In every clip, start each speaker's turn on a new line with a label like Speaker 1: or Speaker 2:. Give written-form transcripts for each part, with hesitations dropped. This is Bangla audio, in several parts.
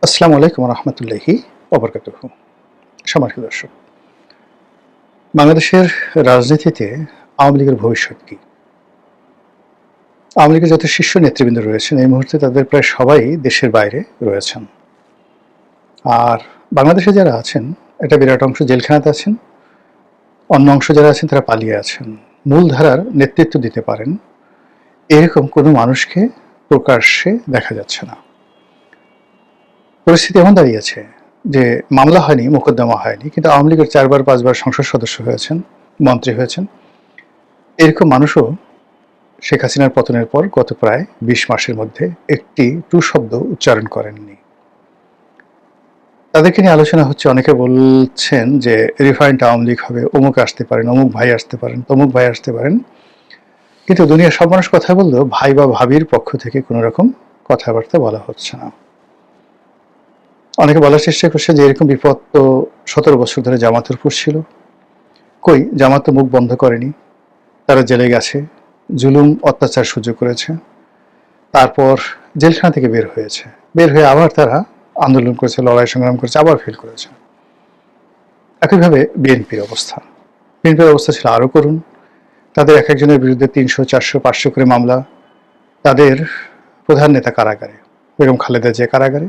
Speaker 1: আসসালামু আলাইকুম রহমতুল্লাহি ওবরকাতুহু। সম্মানিত দর্শক, বাংলাদেশের রাজনীতিতে আওয়ামী লীগের ভবিষ্যৎ কি? আওয়ামী লীগের যত শীর্ষ নেতৃবৃন্দ রয়েছেন এই মুহূর্তে তাদের প্রায় সবাই দেশের বাইরে রয়েছেন। আর বাংলাদেশে যারা আছেন একটা বিরাট অংশ জেলখানাতে আছেন, অন্য অংশ যারা আছেন তারা পালিয়ে আছেন। মূলধারার নেতৃত্ব দিতে পারেন এরকম কোনো মানুষকে প্রকাশ্যে দেখা যাচ্ছে না। পরিস্থিতি এমন দাঁড়িয়েছে যে মামলা হয়নি, মোকদ্দমা হয়নি, কিন্তু আওয়ামী লীগের 4-5বার সংসদ সদস্য হয়েছেন, মন্ত্রী হয়েছেন। এরকম মানুষও শেখ হাসিনার পতনের পর গত প্রায় 20 মাসের মধ্যে একটি টু শব্দ উচ্চারণ করেননি। তাদেরকে নিয়ে আলোচনা হচ্ছে। অনেকে বলছেন যে রিফাইন্ড আওয়ামী লীগ হবে, অমুক আসতে পারেন, অমুক ভাই আসতে পারেন, তমুক ভাই আসতে পারেন। কিন্তু দুনিয়ার সব মানুষ কথা বললেও ভাই বা ভাবির পক্ষ থেকে কোনো রকম কথাবার্তা বলা হচ্ছে না। অনেকে বলার চেষ্টা করছে যে এরকম বিপদ তো 17 বছর ধরে জামাতের উপর ছিল, কই জামাত তো মুখ বন্ধ করেনি, তারা জেলে গেছে, জুলুম অত্যাচার সহ্য করেছে, তারপর জেলখানা থেকে বের হয়েছে, বের হয়ে আবার তারা আন্দোলন করেছে, লড়াই সংগ্রাম করেছে, আবার ফেল করেছে। একইভাবে বিএনপির অবস্থা ছিল আরও করুন। তাদের এক একজনের বিরুদ্ধে 300, 400, 500 করে মামলা। তাদের প্রধান নেতা কারাগারে, বেগম খালেদা জিয়া কারাগারে।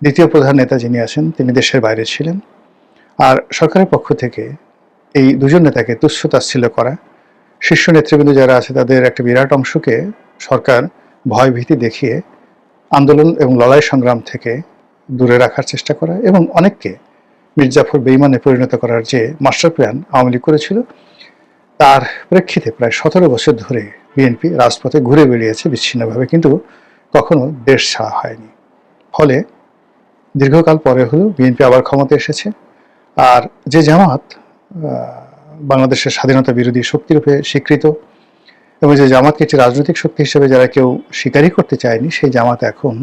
Speaker 1: দ্বিতীয় প্রধান নেতা যিনি আছেন তিনি দেশের বাইরে ছিলেন। আর সরকারের পক্ষ থেকে এই দুজন নেতাকে তুচ্ছ তাচ্ছিল্য করা, শীর্ষ নেতৃবৃন্দ যারা আছে তাদের একটা বিরাট অংশকে সরকার ভয় ভীতি দেখিয়ে আন্দোলন এবং লড়াই সংগ্রাম থেকে দূরে রাখার চেষ্টা করা, এবং অনেককে মির্জাফর বেঈমানে পরিণত করার যে মাস্টার প্ল্যান আওয়ামী লীগ করেছিল, তার প্রেক্ষিতে প্রায় 17 বছর ধরে বিএনপি রাজপথে ঘুরে বেরিয়েছে বিচ্ছিন্নভাবে, কিন্তু কখনো দেশ ছাড়া হয়নি। ফলে দীর্ঘকাল পরে হলেও বিএনপি আবার ক্ষমতায় এসেছে। আর যে জামাত বাংলাদেশের স্বাধীনতা বিরোধী শক্তিরূপে স্বীকৃত, এবং যে জামাতকে একটি রাজনৈতিক শক্তি হিসেবে যারা কেউ স্বীকারই করতে চায়নি, সেই জামাত এখন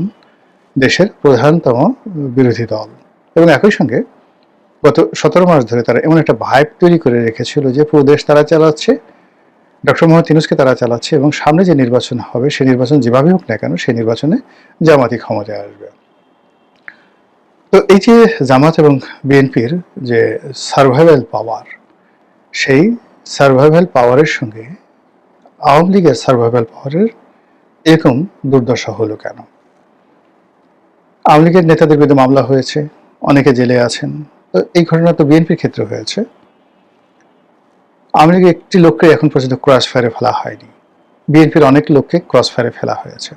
Speaker 1: দেশের প্রধানতম বিরোধী দল। এবং একই সঙ্গে গত 17 মাস ধরে তারা এমন একটা ভাইব তৈরি করে রেখেছিল যে পুরো দেশ তারা চালাচ্ছে, ডক্টর মোহাম্মদ ইউনূসকে তারা চালাচ্ছে, এবং সামনে যে নির্বাচন হবে সেই নির্বাচন যেভাবে হোক না কেন সেই নির্বাচনে জামাতই ক্ষমতায় আসবে। তো এই যে জামাত এবং বিএনপির যে সার্ভাইভাল পাওয়ার, সেই সার্ভাইভাল পাওয়ারের সঙ্গে আওয়ামী লীগের সার্ভাইভাল পাওয়ারের এরকম দুর্দশা হলো কেন? আওয়ামী লীগের নেতাদের বিরুদ্ধে মামলা হয়েছে, অনেকে জেলে আছেন। তো এই ঘটনা তো বিএনপির ক্ষেত্রে হয়েছে। আওয়ামী লীগের একটি লোককে এখন পর্যন্ত ক্রস ফায়ারে ফেলা হয়নি, বিএনপির অনেক লোককে ক্রস ফায়ারে ফেলা হয়েছে।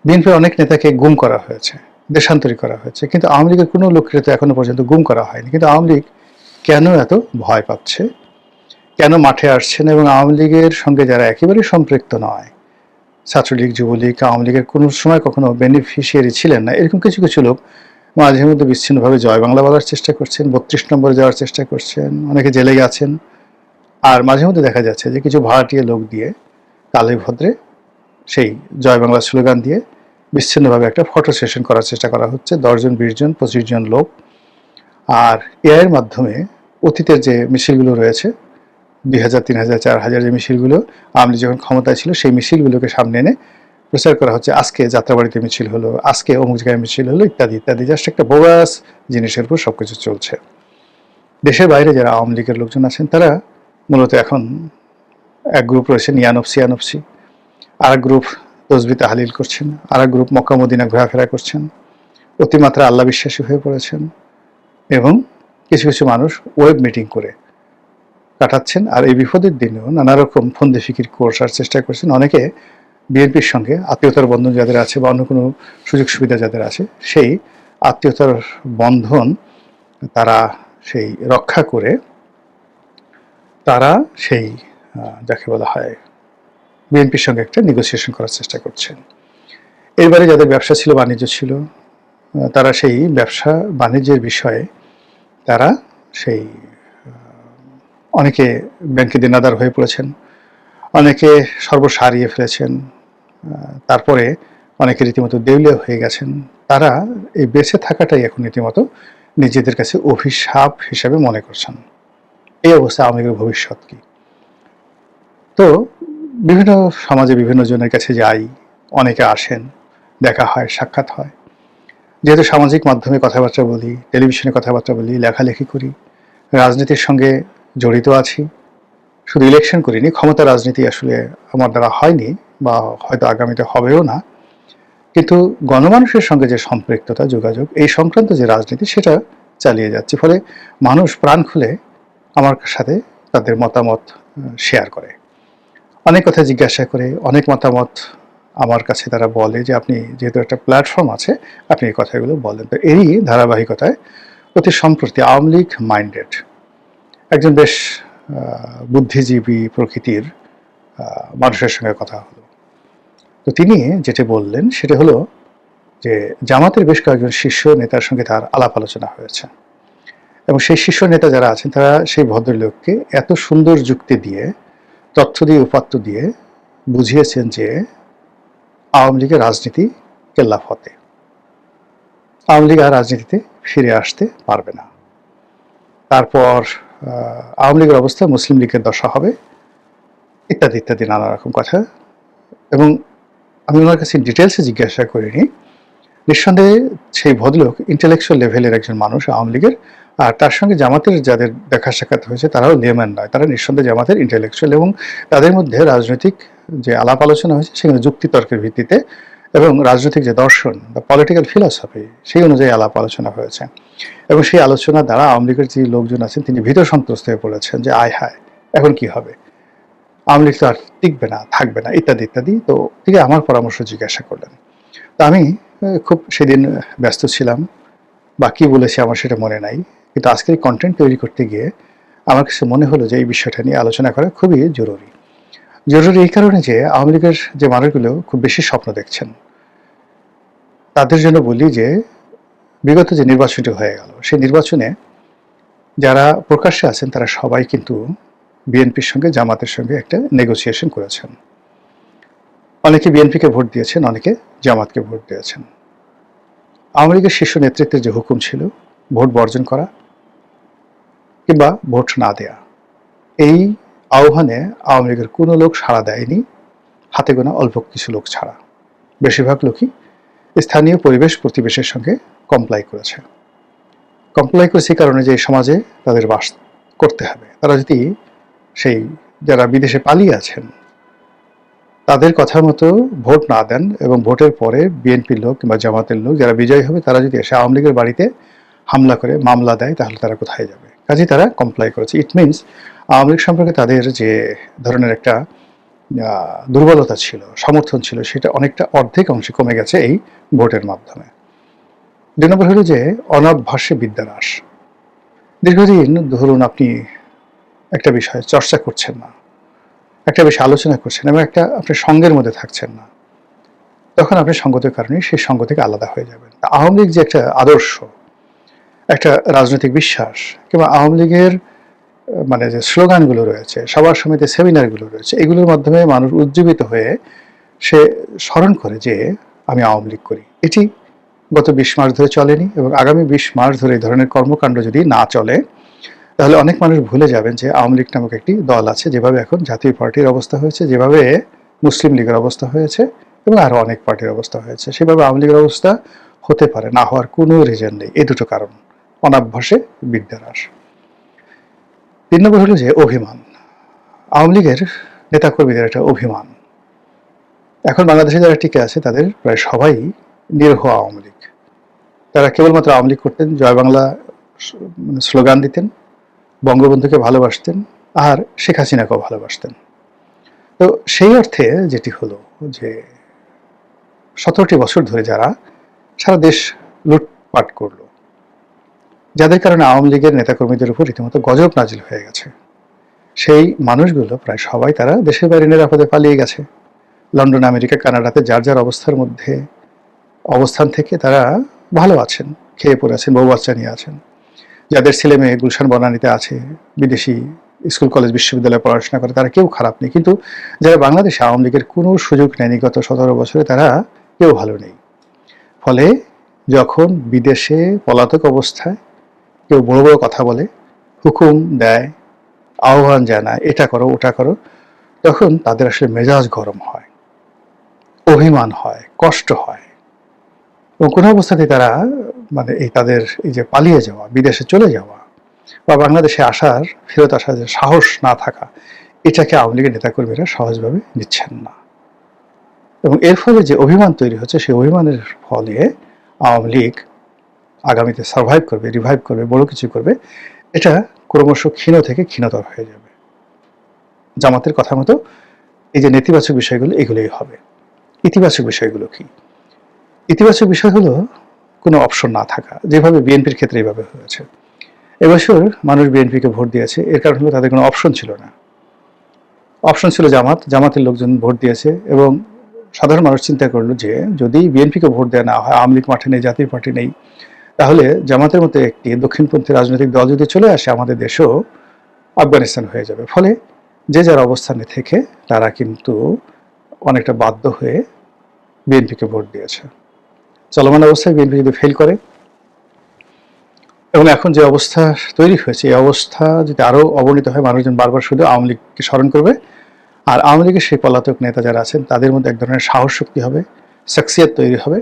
Speaker 1: বিএনপির অনেক নেতাকে গুম করা হয়েছে, দেশান্তরী করা হয়েছে, কিন্তু আওয়ামী লীগের কোনো লোককে তো এখনো পর্যন্ত গুম করা হয়নি। কিন্তু আওয়ামী লীগ কেন এত ভয় পাচ্ছে, কেন মাঠে আসছে না? এবং আওয়ামী লীগের সঙ্গে যারা একেবারেই সম্পৃক্ত নয়, ছাত্রলীগ, যুবলীগ, আওয়ামী লীগের কোনো সময় কখনো বেনিফিশিয়ারি ছিলেন না, এরকম কিছু কিছু লোক মাঝে মধ্যে বিচ্ছিন্নভাবে জয় বাংলা বলার চেষ্টা করছেন, 32 নম্বরে যাওয়ার চেষ্টা করছেন, অনেকে জেলে গেছেন। আর মাঝে মধ্যে দেখা যাচ্ছে যে কিছু ভাড়াটিয়া লোক দিয়ে কালে ভদ্রে সেই জয় বাংলা স্লোগান দিয়ে বিচ্ছিন্নভাবে একটা ফটো সেশন করার চেষ্টা করা হচ্ছে। 10 জন, 20 জন, 25 জন লোক। আর এআইয়ের মাধ্যমে অতীতের যে মিছিলগুলো রয়েছে, 2000, 3000, 4000 যে মিছিলগুলো আওয়ামী লীগ যখন ক্ষমতায় ছিল, সেই মিছিলগুলোকে সামনে এনে প্রচার করা হচ্ছে। আজকে যাত্রাবাড়িতে মিছিল হলো, আজকে অমুক জায়গায় মিছিল হলো, ইত্যাদি ইত্যাদি। জাস্ট একটা বোগাস জিনিসের উপর সবকিছু চলছে। দেশের বাইরে যারা আওয়ামী লীগের লোকজন আছেন তারা মূলত এখন এক গ্রুপ রয়েছে নিয়ানফসি, আর এক গ্রুপ তসবি তাহলিল করছেন, আর এক গ্রুপ মক্কা মদিনা ঘোরাফেরা করছেন, অতিমাত্রা আল্লাহ বিশ্বাসী হয়ে পড়েছেন, এবং কিছু কিছু মানুষ ওয়েব মিটিং করে কাটাচ্ছেন। আর এই বিপদের দিনেও নানা রকম ফন্দি ফিকির করার চেষ্টা করছেন। অনেকে বিএনপির সঙ্গে আত্মীয়তার বন্ধন যাদের আছে বা অন্য কোনো সুযোগ সুবিধা যাদের আছে, সেই আত্মীয়তার বন্ধন তারা সেই রক্ষা করে তারা সেই যাকে বলা হয় বিএনপির সঙ্গে একটা নেগোসিয়েশন করার চেষ্টা করছেন। এবারে যাদের ব্যবসা ছিল, বাণিজ্য ছিল, তারা সেই ব্যবসা বাণিজ্যের বিষয়ে তারা সেই অনেকে ব্যাংকে দেনাদার হয়ে পড়েছেন, অনেকে সর্বস্ব হারিয়ে ফেলেছেন, তারপরে অনেকে রীতিমতো দেউলিয়া হয়ে গেছেন। তারা এই বেঁচে থাকাটাই এখন রীতিমতো নিজেদের কাছে অভিশাপ হিসেবে মনে করছেন। এই অবস্থা আওয়ামী লীগের ভবিষ্যৎ কি? তো বিভিন্ন সমাজে বিভিন্ন জনের কাছে যাই, অনেকে আসেন, দেখা হয়, সাক্ষাৎ হয়। যেহেতু সামাজিক মাধ্যমে কথাবার্তা বলি, টেলিভিশনে কথাবার্তা বলি, লেখালেখি করি, রাজনীতির সঙ্গে জড়িত আছি, শুধু ইলেকশন করিনি, ক্ষমতা রাজনীতি আসলে আমার দ্বারা হয়নি বা হয়তো আগামীতে হবেও না, কিন্তু গণমানুষের সঙ্গে যে সম্পৃক্ততা, যোগাযোগ, এই সংক্রান্ত যে রাজনীতি সেটা চালিয়ে যাচ্ছে। ফলে মানুষ প্রাণ খুলে আমার সাথে তাদের মতামত শেয়ার করে, অনেক কথা জিজ্ঞাসা করে, অনেক মতামত আমার কাছে তারা বলে যে আপনি যেহেতু একটা প্ল্যাটফর্ম আছে আপনি এই কথাগুলো বলেন। তো এরই ধারাবাহিকতায় অতি সম্প্রতি আওয়ামী লীগ মাইন্ডেড একজন বেশ বুদ্ধিজীবী প্রকৃতির মানুষের সঙ্গে কথা হলো। তো তিনি যেটা বললেন সেটা হলো যে জামাতের বেশ কয়েকজন শীর্ষ নেতার সঙ্গে তার আলাপ আলোচনা হয়েছে এবং সেই শীর্ষ নেতা যারা আছেন তারা সেই ভদ্রলোককে এত সুন্দর যুক্তি দিয়ে, তথ্য দিয়ে, উপাত্ত দিয়ে বুঝিয়েছেন যে আওয়ামী লীগের রাজনীতি কেল্লাফতে, আওয়ামী লীগ আর রাজনীতিতে ফিরে আসতে পারবে না। তারপর আওয়ামী লীগের অবস্থা মুসলিম লীগের দশা হবে, ইত্যাদি ইত্যাদি নানা রকম কথা। এবং আমি ওনার কাছে ডিটেলসে জিজ্ঞাসা করিনি, নিঃসন্দেহে সেই ভদ্রলোক ইন্টেলেকচুয়াল লেভেলের একজন মানুষ আওয়ামী লীগের, আর তার সঙ্গে জামাতের যাদের দেখা সাক্ষাৎ হয়েছে তারাও লেম্যান নয়, তারা নিঃসন্দেহে জামাতের ইন্টেলেকচুয়াল, এবং তাদের মধ্যে রাজনৈতিক যে আলাপ আলোচনা হয়েছে সেখানে যুক্তিতর্কের ভিত্তিতে এবং রাজনৈতিক যে দর্শন বা পলিটিক্যাল ফিলসফি সেই অনুযায়ী আলাপ আলোচনা হয়েছে। এবং সেই আলোচনা দ্বারা আওয়ামী লীগের যে লোকজন আছেন তিনি ভীত সন্ত্রস্ত হয়ে পড়েছেন যে আয় হায় এখন কি হবে, আওয়ামী লীগ তো আর টিকবে না, থাকবে না, ইত্যাদি ইত্যাদি। তো তিনি আমার পরামর্শ জিজ্ঞাসা করলেন। তো আমি খুব সেদিন ব্যস্ত ছিলাম বা কী বলেছি আমার সেটা মনে নাই, কিন্তু আজকের এই কন্টেন্ট তৈরি করতে গিয়ে আমার কাছে মনে হলো যে এই বিষয়টা নিয়ে আলোচনা করা খুবই জরুরি। জরুরি এই কারণে যে আওয়ামী লীগের যে মানুষগুলো খুব বেশি স্বপ্ন দেখছেন তাদের জন্য বলি যে বিগত যে নির্বাচনটি হয়ে গেল সেই নির্বাচনে যারা প্রকাশ্যে আছেন তারা সবাই কিন্তু বিএনপির সঙ্গে জামাতের সঙ্গে একটা নেগোসিয়েশন করেছেন। অনেকে বিএনপিকে ভোট দিয়েছেন, অনেকে জামাতকে ভোট দিয়েছেন। আওয়ামী লীগের শীর্ষ নেতৃত্বের যে হুকুম ছিল ভোট বর্জন করা কিংবা ভোট না দেয়া, এই আহ্বানে আওয়ামী লীগের কোনো লোক সাড়া দেয়নি, হাতে গোনা অল্প কিছু লোক ছাড়া। বেশিরভাগ লোকই স্থানীয় পরিবেশ প্রতিবেশের সঙ্গে কমপ্লাই করেছে। কমপ্লাই করেছে এই কারণে যে সমাজে তাদের বাস করতে হবে। তারা যদি সেই যারা বিদেশে পালিয়ে আছেন তাদের কথা মতো ভোট না দেন এবং ভোটের পরে বিএনপির লোক কিংবা জামাতের লোক যারা বিজয়ী হবে তারা যদি এসে আওয়ামী লীগের বাড়িতে হামলা করে মামলা দেয় তাহলে তারা কোথায় যাবে? কাজেই তারা কমপ্লাই করেছে। ইট মিনস আওয়ামী লীগ সম্পর্কে তাদের যে ধরনের একটা দুর্বলতা ছিল, সমর্থন ছিল, সেটা অনেকটা অর্ধেক অংশে কমে গেছে এই ভোটের মাধ্যমে। ২ নম্বর হলো যে অনভ্যাসে বিদ্যানাশ। দীর্ঘদিন ধরুন আপনি একটা বিষয়ে চর্চা করছেন না, একটা বিষয়ে আলোচনা করছেন এবং একটা আপনার সঙ্গের মধ্যে থাকছেন না, তখন আপনি সঙ্গতের কারণে সেই সঙ্গ থেকে আলাদা হয়ে যাবেন। আওয়ামী লীগ যে একটা আদর্শ, একটা রাজনৈতিক বিশ্বাস কিংবা আওয়ামী লীগের মানে যে স্লোগানগুলো রয়েছে, সবার সমিতি সেমিনারগুলো রয়েছে, এগুলোর মাধ্যমে মানুষ উজ্জীবিত হয়ে সে স্মরণ করে যে আমি আওয়ামী লীগ করি। এটি গত ২০ মাস ধরে চলেনি এবং আগামী ২০ মাস ধরে এই ধরনের কর্মকাণ্ড যদি না চলে তাহলে অনেক মানুষ ভুলে যাবেন যে আওয়ামী লীগ নামক একটি দল আছে, যেভাবে এখন জাতীয় পার্টির অবস্থা হয়েছে, যেভাবে মুসলিম লীগের অবস্থা হয়েছে এবং আরও অনেক পার্টির অবস্থা হয়েছে, সেভাবে আওয়ামী লীগের অবস্থা হতে পারে না হওয়ার কোনো রিজন নেই। এই দুটো কারণ, অনাভ্যাসে বিদ্যানাশ। ৩ নম্বর হলো যে অভিমান। আওয়ামী লীগের নেতাকর্মীদের একটা অভিমান। এখন বাংলাদেশে যারা টিকে আছে তাদের প্রায় সবাই নিরীহ আওয়ামী লীগ। তারা কেবলমাত্র আওয়ামী লীগ করতেন, জয় বাংলা স্লোগান দিতেন, বঙ্গবন্ধুকে ভালোবাসতেন আর শেখ হাসিনাকেও ভালোবাসতেন। তো সেই অর্থে যেটি হলো যে ১৭টি বছর ধরে যারা সারা দেশ লুটপাট করলো, যাদের কারণে আওয়ামী লীগের নেতাকর্মীদের উপর রীতিমতো গজব নাজিল হয়ে গেছে, সেই মানুষগুলো প্রায় সবাই তারা দেশের বাইরে নিরাপদে পালিয়ে গেছে। লন্ডন, আমেরিকা, কানাডাতে যার যার অবস্থার মধ্যে অবস্থান থেকে তারা ভালো আছেন, খেয়ে পড়ে আছেন, বউ বাচ্চা নিয়ে আছেন। যাদের ছেলে মেয়ে গুলশান বনানীতে আছে, বিদেশি স্কুল কলেজ বিশ্ববিদ্যালয়ে পড়াশোনা করে, তারা কেউ খারাপ নেই। কিন্তু যারা বাংলাদেশে আওয়ামী লীগের কোনো সুযোগ নেয়নি গত ১৭ বছরে, তারা কেউ ভালো নেই। ফলে যখন বিদেশে পলাতক অবস্থায় কেউ বড় বড় কথা বলে, হুকুম দেয়, আহ্বান জানায়, এটা করো ওটা করো, তখন তাদের আসলে মেজাজ গরম হয়, অভিমান হয়, কষ্ট হয়। এবং কোনো অবস্থাতেই তারা মানে এই তাদের এই যে পালিয়ে যাওয়া, বিদেশে চলে যাওয়া বা বাংলাদেশে ফেরত আসার যে সাহস না থাকা, এটাকে আওয়ামী লীগের নেতাকর্মীরা সহজভাবে নিচ্ছেন না। এবং এর ফলে যে অভিমান তৈরি হচ্ছে, সেই অভিমানের ফলে আওয়ামী লীগ আগামীতে সার্ভাইভ করবে, রিভাইভ করবে, বড় কিছু করবে, এটা ক্রমশ ক্ষীণ থেকে ক্ষীণতর হয়ে যাবে। জামাতের কথা মতো এই যে নেতিবাচক বিষয়গুলো, এগুলোই হবে। ইতিবাচক বিষয়গুলো কি? ইতিবাচক বিষয় হলো কোনো অপশন না থাকা, যেভাবে বিএনপির ক্ষেত্রে এইভাবে হয়েছে। এবছর মানুষ বিএনপিকে ভোট দিয়েছে, এর কারণ হলো তাদের কোনো অপশন ছিল না। অপশন ছিল জামাতের লোকজন ভোট দিয়েছে, এবং সাধারণ মানুষ চিন্তা করলো যে যদি বিএনপিকে ভোট দেওয়া না হয়, আওয়ামী লীগ মাঠে নেই, জাতীয় পার্টি নেই, তাহলে জামাতের মতো একটি দক্ষিণপন্থী রাজনৈতিক দল যদি চলে আসে, আমাদের দেশও আফগানিস্তান হয়ে যাবে। ফলে যে যার অবস্থানে থেকে তারা কিন্তু অনেকটা বাধ্য হয়ে বিএনপিকে ভোট দিয়েছে। চলমান অবস্থায় বিএনপি যদি ফেল করে, এবং এখন যে অবস্থা তৈরি হয়েছে, এই অবস্থা যদি আরও অবনীত হয়, মানুষজন বারবার শুধু আওয়ামী লীগকে স্মরণ করবে, আর আওয়ামী লীগের সেই পলাতক নেতা যারা আছেন তাদের মধ্যে এক ধরনের সাহস শক্তি হবে, শখসিয়ত তৈরি হবে।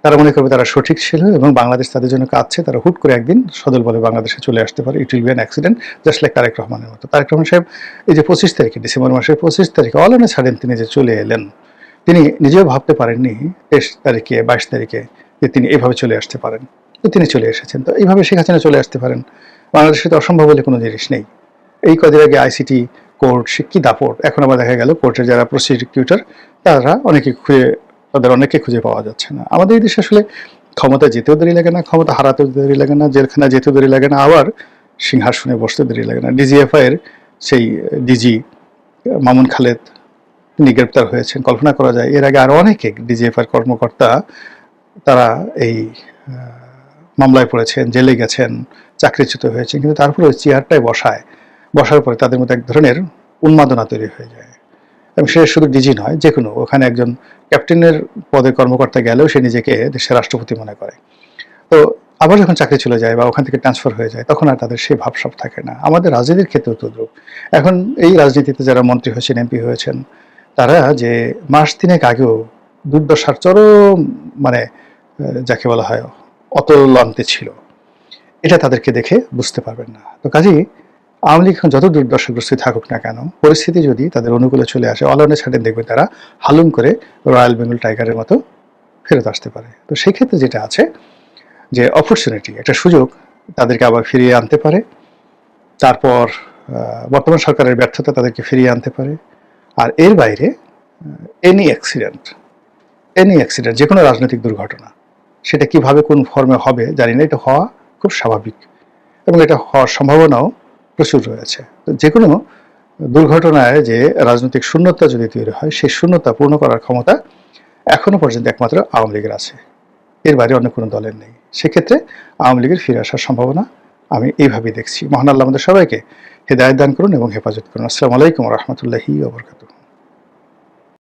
Speaker 1: তারা মনে করবে তারা সঠিক ছিল এবং বাংলাদেশ তাদের জন্য কাঁদছে, তারা হুট করে একদিন সদল বলে বাংলাদেশে চলে আসতে পারে। It will be an accident, just like Tarek রহমানের মতো। তারেক রহমান সাহেব এই যে 25 তারিখে, ডিসেম্বর মাসের 25 তারিখে অল অন এ সাডেন তিনি যে চলে এলেন, তিনি নিজেও ভাবতে পারেননি 23 তারিখে 22 তারিখে যে তিনি এইভাবে চলে আসতে পারেন। তো তিনি চলে এসেছেন। তো এইভাবে শেখ হাসিনা চলে আসতে পারেন। বাংলাদেশে তো অসম্ভব বলে কোনো জিনিস নেই। এই কদিন আগে আইসিটি কোর্ট, সে কি দাপট! এখন আবার দেখা গেল কোর্টের যারা প্রসিকিউটর, তারা তাদের অনেকে খুঁজে পাওয়া যাচ্ছে না। আমাদের এই দেশে আসলে ক্ষমতা যেতেও দেরি লাগে না, ক্ষমতা হারাতেও দেরি লাগে না, জেলখানা যেতেও দেরি লাগে না, আবার সিংহাসনে বসতে দেরি লাগে না। ডিজিএফআই এর সেই ডিজি মামুন খালেদ, তিনি গ্রেপ্তার হয়েছেন। কল্পনা করা যায় এর আগে আরো অনেকে ডিজিএফআই কর্মকর্তা তারা এই মামলায় পড়েছেন, জেলে গেছেন, চাকরিচ্যুত হয়েছেন, কিন্তু তারপরে ওই চেয়ারটায় বসার পরে তাদের মধ্যে এক ধরনের উন্মাদনা তৈরি হয়ে যায়। এবং সে শুধু ডিজি নয়, যে কোনো ওখানে একজন ক্যাপ্টেনের পদের কর্মকর্তা গেলেও সে নিজেকে দেশের রাষ্ট্রপতি মনে করে। তো আবার যখন চাকরি চলে যায় বা ওখান থেকে ট্রান্সফার হয়ে যায়, তখন আর তাদের সেই ভাবসাব থাকে না। আমাদের রাজনীতির ক্ষেত্রেও তদ্রূপ। এখন এই রাজনীতিতে যারা মন্ত্রী হয়েছেন, এমপি হয়েছেন, তারা যে মাস তিনেক আগেও দুর্দশার চরম মানে যাকে বলা হয় অতলান্তে ছিল, এটা তাদেরকে দেখে বুঝতে পারবেন না। তো কাজেই আওয়ামী লীগ যত দুর্দশাগ্রস্ত থাকুক না কেন, পরিস্থিতি যদি তাদের অনুকূলে চলে আসে, অলনে ছাড়ে দেখবেন তারা হালুম করে রয়্যাল বেঙ্গল টাইগারের মতো ফেরত আসতে পারে। তো সেই ক্ষেত্রে যেটা আছে যে অপরচুনিটি, একটা সুযোগ তাদেরকে আবার ফিরিয়ে আনতে পারে। তারপর বর্তমান সরকারের ব্যর্থতা তাদেরকে ফিরিয়ে আনতে পারে। আর এর বাইরে এনি অ্যাক্সিডেন্ট, যে কোনো রাজনৈতিক দুর্ঘটনা, সেটা কিভাবে কোন ফর্মে হবে জানি না, এটা হওয়া খুব স্বাভাবিক এবং এটা হওয়ার সম্ভাবনাও প্রচুর রয়েছে। তো যে কোনো দুর্ঘটনায় যে রাজনৈতিক শূন্যতা যদি তৈরি হয়, সেই শূন্যতা পূর্ণ করার ক্ষমতা এখনো পর্যন্ত একমাত্র আওয়ামী লীগের আছে, এর বাইরে অন্য কোনো দলের নেই। সেক্ষেত্রে আওয়ামী লীগের ফিরে আসার সম্ভাবনা আমি এইভাবেই দেখছি। মহান আল্লাহ আমাদের সবাইকে হেদায়েত দান করুন এবং হেফাজত করুন। আসসালামু আলাইকুম ওয়া রাহমাতুল্লাহি ওয়া বারাকাতুহু।